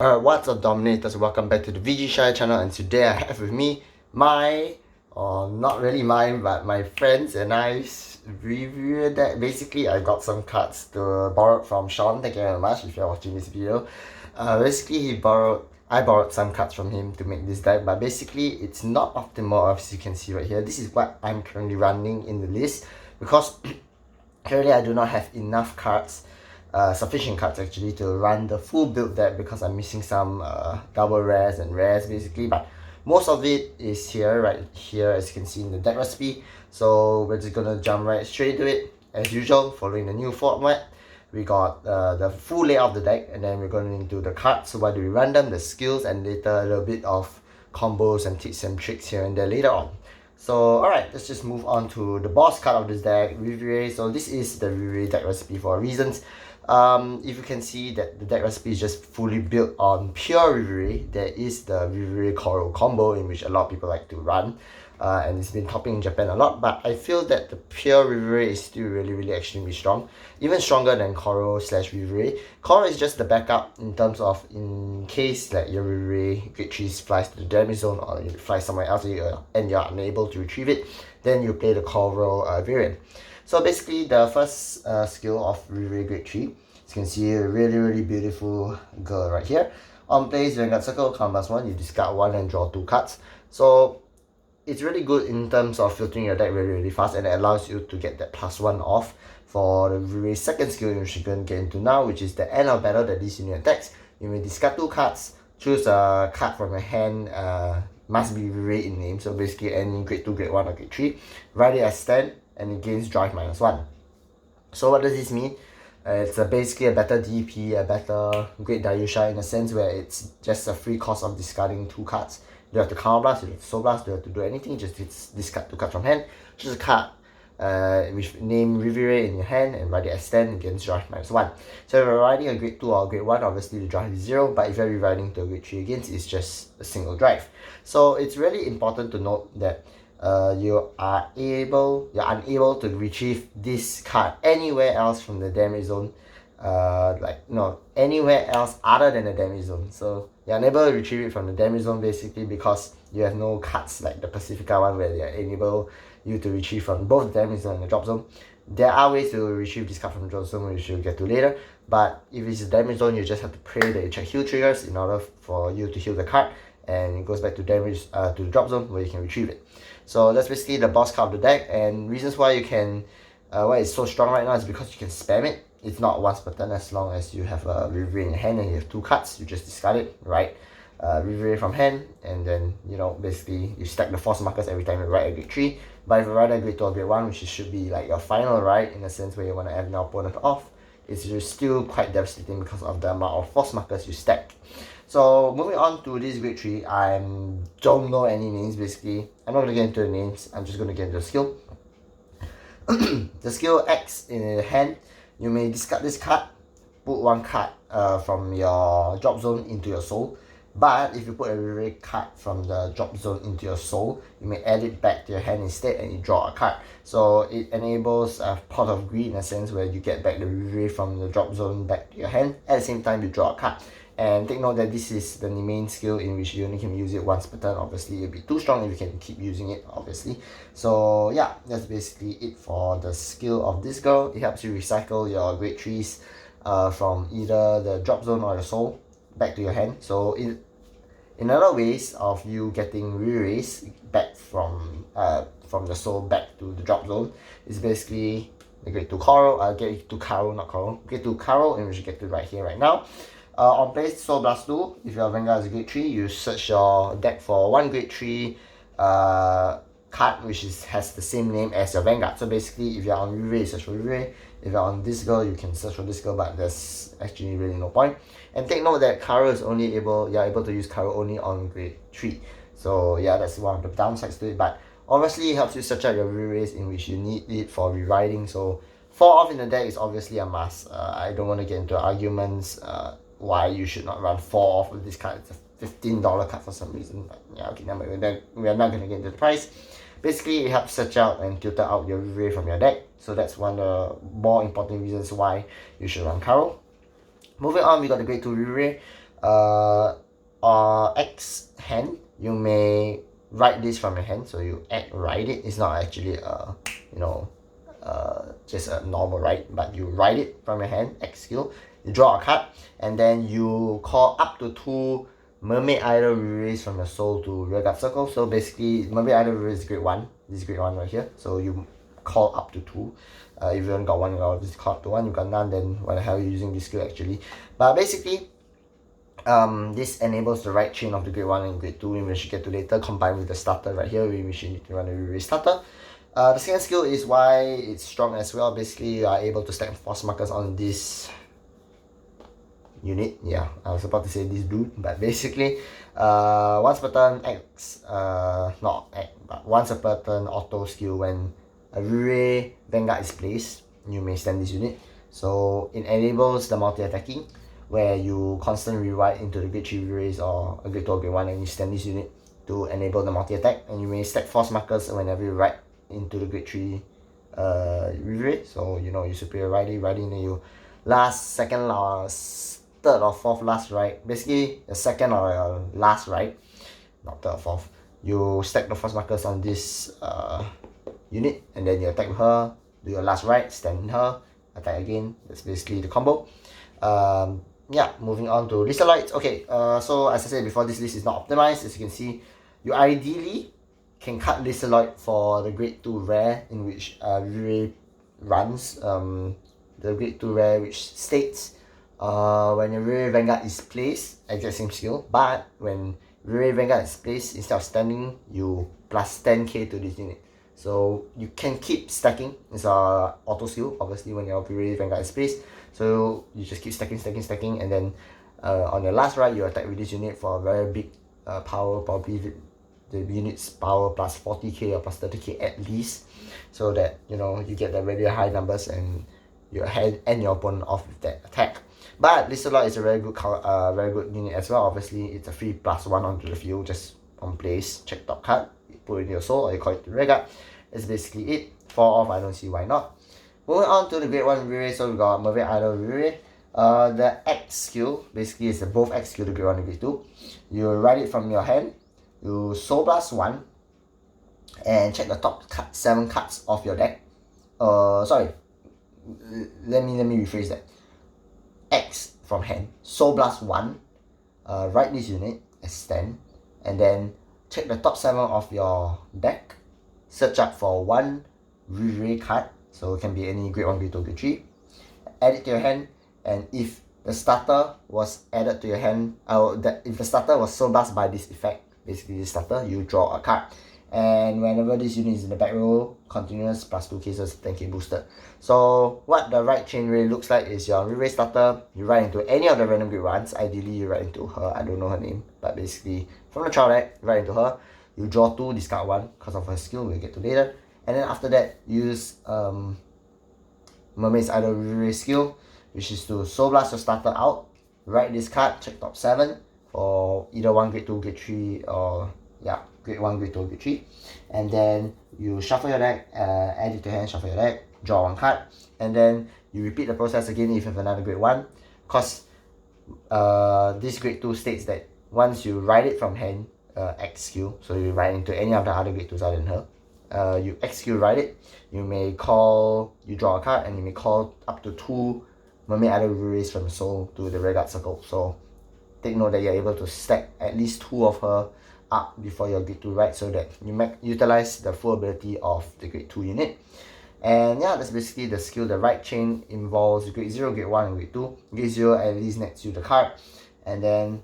What's up, Dominators? Welcome back to the VG channel, and today I have with me not really mine, but my friends and I's review deck. Basically, I got some cards to borrow from Sean. Thank you very much if you're watching this video. Basically, I borrowed some cards from him to make this deck, but basically, it's not optimal as you can see right here. This is what I'm currently running in the list because currently I do not have enough cards. Sufficient cards actually to run the full build deck because I'm missing some double rares and rares basically, but most of it is right here as you can see in the deck recipe. So we're just gonna jump right straight into it as usual, following the new format. We got the full layout of the deck, and then we're going into the cards. So why do we run them, the skills, and later a little bit of combos and tips and tricks here and there later on. So alright, let's just move on to the boss card of this deck, Riviere. So this is the Riviere deck recipe for reasons. If you can see that the deck recipe is just fully built on pure Riviere, there is the Riviere Coral combo in which a lot of people like to run. And it's been topping in Japan a lot, but I feel that the pure Riviere is still really extremely strong, even stronger than Coral / Riviere. Coral is just the backup in terms of in case that your Riviere Great 3 flies to the damage zone or it flies somewhere else and you're unable to retrieve it, then you play the Coral variant. So basically, the first skill of Riviere Great 3, as you can see, a really beautiful girl right here. On plays Vanguard Circle, count +1, you discard 1 and draw 2 cards. So it's really good in terms of filtering your deck really fast, and it allows you to get that +1 off for the Riviere second skill, which we're going to get into now, which is the end of battle that these unit attacks. You may discard 2 cards, choose a card from your hand, must be Riviere in name, so basically any grade 2, grade 1 or grade 3, write it as stand, and it gains drive -1. So what does this mean? It's basically a better DP, a better Great Dayusha in a sense where it's just a free cost of discarding 2 cards. You don't have to counter blast, you don't have to soul blast, you don't have to do anything, just discard 2 cards from hand. Choose a card with name Riviere in your hand and write it as stand against drive -1. So if you're riding a grade 2 or grade 1, obviously the drive is 0, but if you're rewriting to a grade 3 against, it's just a single drive. So it's really important to note that you're unable to retrieve this card anywhere else from the damage zone, anywhere else other than the damage zone. So you're unable to retrieve it from the damage zone basically because you have no cards like the Pacifica one where they enable you to retrieve from both the damage zone and the drop zone. There are ways to retrieve this card from the drop zone, which we'll get to later, but if it's a damage zone, you just have to pray that you check heal triggers in order for you to heal the card, and it goes back to damage to the drop zone where you can retrieve it. So that's basically the boss card of the deck, and reasons why you can why it's so strong right now is because you can spam it. It's not once per turn as long as you have a Riviere in your hand and you have 2 cards, you just discard it, right? Riviere from hand, and then basically you stack the force markers every time you write a grade 3. But if you write a grade 2 or grade 1, which should be like your final ride in a sense where you want to have an opponent off, it's just still quite devastating because of the amount of force markers you stack. So moving on to this grade 3, I don't know any names basically. I'm not going to get into the names, I'm just going to get into the skill. The skill X in your hand, you may discard this card, put 1 card from your drop zone into your soul. But if you put a Riviere card from the drop zone into your soul, you may add it back to your hand instead and you draw a card. So it enables a pot of greed in a sense where you get back the Riviere from the drop zone back to your hand. At the same time, you draw a card. And take note that this is the main skill in which you only can use it once per turn. Obviously, it'll be too strong if you can keep using it, obviously. So yeah, that's basically it for the skill of this girl. It helps you recycle your grade 3s from either the drop zone or the soul back to your hand. So in other ways of you getting re-raised back from the soul back to the drop zone is basically the grade 2 Coral, grade 2 Coral, not Coral, grade 2 Coral, and we should get to right here right now. On play Soul Blast 2, if your Vanguard is grade 3, you search your deck for 1 grade 3 card which has the same name as your Vanguard. So basically, if you're on Riviere, you search for Riviere. If you're on this girl, you can search for this girl, but there's actually really no point. And take note that Caro is you're able to use Caro only on grade 3. So yeah, that's one of the downsides to it. But obviously, it helps you search out your Riviere in which you need it for rewriting. So 4 off in the deck is obviously a must. I don't want to get into arguments why you should not run 4 off with this card. It's a $15 card for some reason. But yeah, okay, we're not going to get into the price. Basically, it helps search out and filter out your Riviere from your deck. So that's one of the more important reasons why you should run Caro. Moving on, we got the grade 2 Riviere. X hand, you may write this from your hand, so you write it. It's not actually you know just a normal write, but you write it from your hand, X skill. You draw a card, and then you call up to 2 Mermaid Idol Riviere from your soul to Rearguard Circle. So basically, Mermaid Idol Riviere is grade 1. This is grade 1 right here. So you call up to 2. If you haven't got 1, you just call up to 1. You got none, then why the hell are you using this skill actually? But basically, this enables the right chain of the grade 1 and grade 2, which you get to later, combined with the starter right here, which you need to run a Riviere starter. The second skill is why it's strong as well. Basically, you are able to stack force markers on this unit. Yeah, I was about to say this dude, but basically, once per turn, once per turn auto skill, when a Riviere Vanguard is placed, you may stand this unit. So it enables the multi-attacking, where you constantly rewrite into the grade 3 Riviere or a grade 2 or grade 1, and you stand this unit to enable the multi-attack, and you may stack force markers whenever you write into the grade 3 Riviere. So you know, you superior riding, then you third or fourth last ride, basically the second or last ride, not third or fourth, you stack the force markers on this unit, and then you attack with her, do your last ride, stand her, attack again. That's basically the combo. Yeah, moving on to Listaloids. Okay, so as I said before, this list is not optimized. As you can see, you ideally can cut Listaloid for the grade 2 rare, in which Riviere runs. The grade 2 rare, which states when your Riviere Vanguard is placed, exact same skill, but when Riviere Vanguard is placed, instead of standing, you plus 10k to this unit. So you can keep stacking. It's a auto skill, obviously, when your Riviere Vanguard is placed. So you just keep stacking, and then on your last ride, you attack with this unit for a very big power, probably the unit's power plus 40k or plus 30k at least, so that you know you get the very high numbers and your head and your opponent off with that attack. But Listaloid is a very good unit as well. Obviously, it's a free +1 onto the field, just on place. Check top card, you put it in your soul, or you call it to Rearguard. That's basically it. 4 off, I don't see why not. Moving on to the grade 1 Riviere, so we got Mermaid Idol Riviere. The X skill basically is the both X skill to grade 1 and grade 2. You write it from your hand, you Soul Blast 1, and check the top 7 cards of your deck. Sorry, let me rephrase that. X from hand, Soul Blast 1, write this unit as stand, and then check the top 7 of your deck, search up for 1 Riviere card, so it can be any grade 1, grade 2, grade 3, add it to your hand, and if the starter was added to your hand, if the starter was Soul Blast by this effect, basically this starter, you draw a card. And whenever this unit is in the back row, continuous plus 2 cases, 10k boosted. So what the right chain really looks like is your Riviere starter, you write into any of the random grade 1s, ideally you write into her, I don't know her name, but basically from the trial deck, you write into her, you draw 2, discard 1 because of her skill, we'll get to later. And then after that, use Mermaid's Idol Riviere skill, which is to Soul Blast your starter out, write this card, check top 7 for either 1 grade 2, grade 3, or yeah, grade 1, grade 2, grade 3. And then you shuffle your deck, add it to hand, shuffle your deck, draw 1 card, and then you repeat the process again if you have another grade 1. Because this grade 2 states that once you write it from hand, X skill, so you write into any of the other grade 2s other than her, you X skill write it, you draw a card, and you may call up to 2 Mermaid Idol Riviere from the soul to the Rearguard Circle. So take note that you're able to stack at least 2 of her up before your grade 2 ride, so that you utilize the full ability of the grade 2 unit. And yeah, that's basically the skill. The right chain involves grade 0, grade 1, and grade 2. Grade 0 at least nets you the card, and then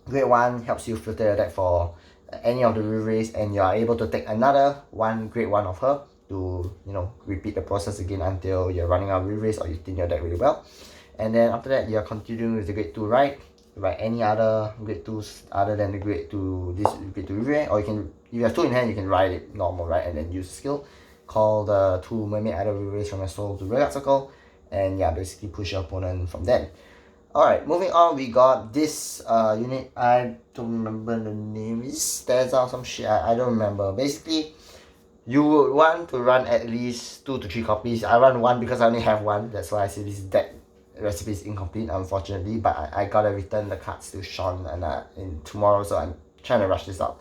grade 1 helps you filter your deck for any of the Rivieres, and you are able to take another grade 1 of her to, you know, repeat the process again until you're running out of Rivieres or you thin your deck really well. And then after that, you're continuing with the grade 2 ride. Write any other grade 2s other than the grade 2, this grade 2 Riviere, or you can, if you have 2 in hand, you can write it normal, right, and then use the skill. Call the 2 Mermaid Idol Riviere from your soul to Rearguard Circle, and yeah, basically push your opponent from then. Alright, moving on, we got this unit. I don't remember the name. It stands out some shit. I don't remember. Basically, you would want to run at least 2 to 3 copies. I run 1 because I only have 1. That's why I say this deck recipe is incomplete, unfortunately, but I gotta return the cards to Sean and in tomorrow, so I'm trying to rush this out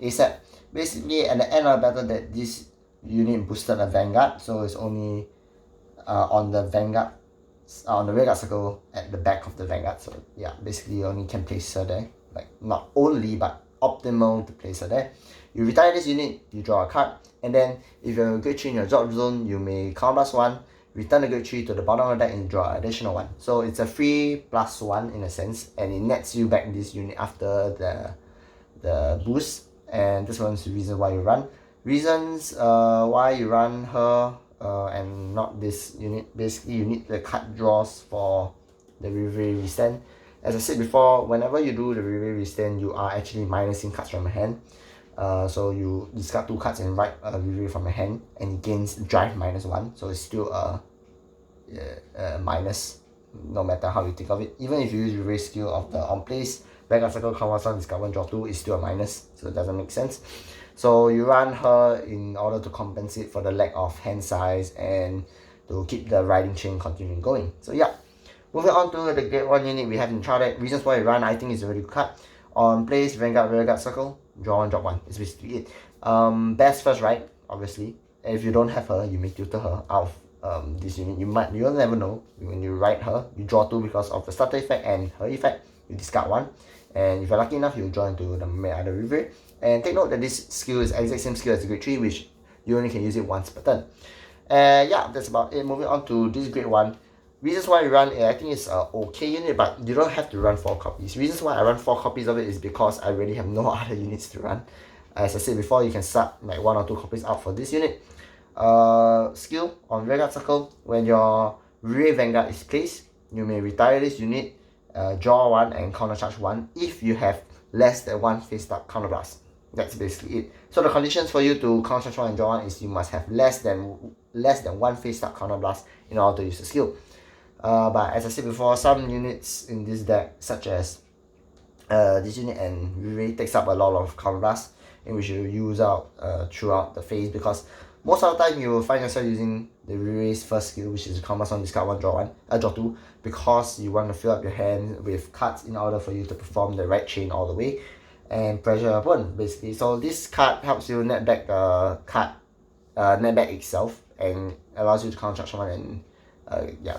ASAP. Basically, at the end of the battle, that this unit boosted a Vanguard, so it's only on the Vanguard, on the rearguard circle at the back of the Vanguard. So yeah, basically you only can place her there, like not only but optimal to place her there. You retire this unit, you draw a card, and then if you have a grade 3 in your drop zone, you may +1, return the grade 3 to the bottom of the deck and draw an additional 1. So it's a free +1 in a sense, and it nets you back this unit after the boost, and this one's the reason why you run. Reasons why you run her and not this unit. Basically, you need the card draws for the Riviere stand. As I said before, whenever you do the Riviere stand, you are actually minusing cards from your hand. So you discard 2 cards and write a Riviere from your hand, and it gains drive -1. So it's still a minus, no matter how you think of it. Even if you use Riviere skill of the on place, Vanguard circle, combat sound, discard 1, draw 2, is still a minus. So it doesn't make sense. So you run her in order to compensate for the lack of hand size and to keep the riding chain continuing going. So yeah, moving on to the grade 1 unit we have in trial deck. Reasons why you run, I think, is a very good card. On place, Vanguard, rearguard circle, draw 1, drop 1. It's basically it. Best first right, obviously. If you don't have her, you may tutor her out of this unit. You'll never know. When you ride her, you draw 2 because of the starter effect and her effect. You discard 1. And if you're lucky enough, you draw into the other Riviere. And take note that this skill is exact same skill as the grade 3, which you only can use it once per turn. Yeah, that's about it. Moving on to this grade 1. Reasons why you run, I think it's an okay unit, but you don't have to run 4 copies. Reasons why I run 4 copies of it is because I really have no other units to run. As I said before, you can start like 1 or 2 copies out for this unit. Skill on Vanguard circle, when your Riviere Vanguard is placed, you may retire this unit, draw 1 and countercharge 1 if you have less than 1 face up counterblast. That's basically it. So the conditions for you to countercharge 1 and draw 1 is you must have less than 1 face up counterblast in order to use the skill. But as I said before, some units in this deck, such as this unit and Riviere, takes up a lot of counterblast, in which you use out throughout the phase, because most of the time you will find yourself using the Riviere's first skill, which is combat on discard 1, draw 2, because you want to fill up your hand with cards in order for you to perform the right chain all the way and pressure your opponent, basically. So this card helps you net back the card, net back itself, and allows you to countercharge 1 and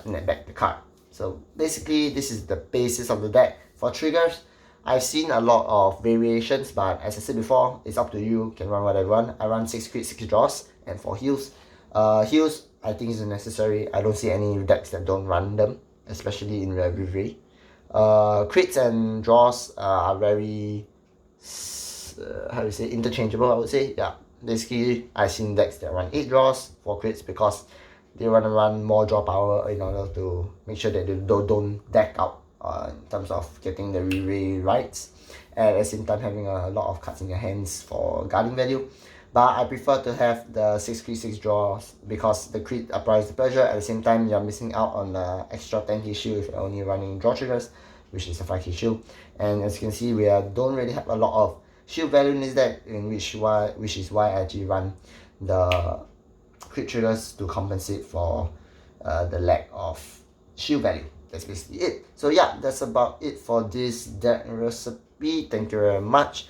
net back the card. So basically, this is the basis of the deck. For triggers, I've seen a lot of variations, but as I said before, it's up to you. You can run whatever you want. I run 6 crits, 6 draws, and for heals. Heals, I think is necessary. I don't see any decks that don't run them, especially in Riviere. Crits and draws are very, interchangeable, I would say. Yeah, basically, I've seen decks that run 8 draws for crits because they want to run more draw power in order to make sure that they don't deck out in terms of getting the Riviere rights, and at the same time having a lot of cards in your hands for guarding value. But I prefer to have the 6 crit 6 draws because the crit applies the pressure. At the same time, you're missing out on the extra 10k shield if you're only running draw triggers, which is a 5k shield. And as you can see, we don't really have a lot of shield value in this deck, which is why I actually run the crit triggers to compensate for the lack of shield value. That's basically it. So yeah, that's about it for this deck recipe. Thank you very much.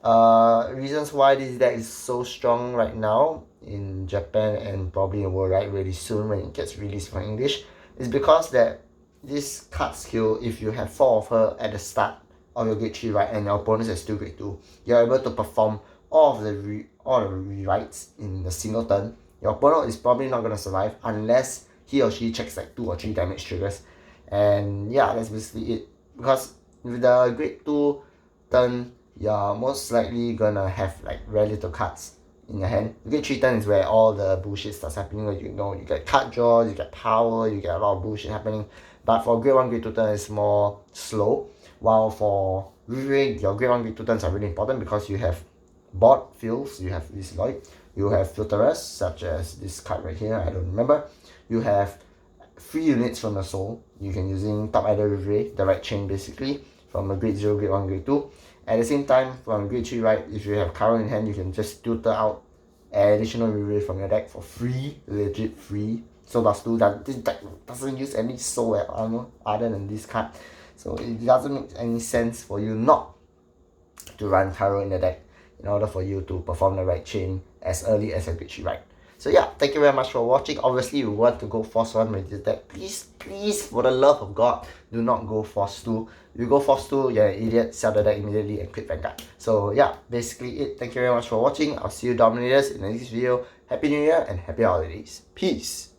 Reasons why this deck is so strong right now in Japan and probably in worldwide really soon when it gets released for English is because that this card skill, if you have 4 of her at the start of your grade 3 right and your opponents are still grade 2, you're able to perform all the rewrites in a single turn. Your opponent is probably not going to survive unless he or she checks like 2 or 3 damage triggers. And yeah, that's basically it. Because with the grade 2 turn, you're most likely gonna have like very little cards in your hand. Grade 3 turn is where all the bullshit starts happening. Like, you get card draws, you get power, you get a lot of bullshit happening. But for grade 1, grade 2 turn is more slow. While for Riviere, your grade 1, grade 2 turns are really important because you have board fills, you have this Lloyd, you have filterers such as this card right here, I don't remember. You have 3 units from the soul. You can using top either Riviere, the right chain basically, from a grade 0, grade 1, grade 2. At the same time, from grade 3 right, if you have Caro in hand, you can just tutor out additional Riviere from your deck for free, legit free. so does 2. This deck doesn't use any soul armor other than this card. So it doesn't make any sense for you not to run Karo in the deck in order for you to perform the right chain as early as a glitchy right. So yeah, thank you very much for watching. Obviously, you want to go Force 1 with this deck. Please, for the love of God, do not go Force 2. If you go Force 2, you're an idiot. Sell the deck immediately and quit Vanguard. So yeah, basically it. Thank you very much for watching. I'll see you Dominators in the next video. Happy New Year and Happy Holidays. Peace.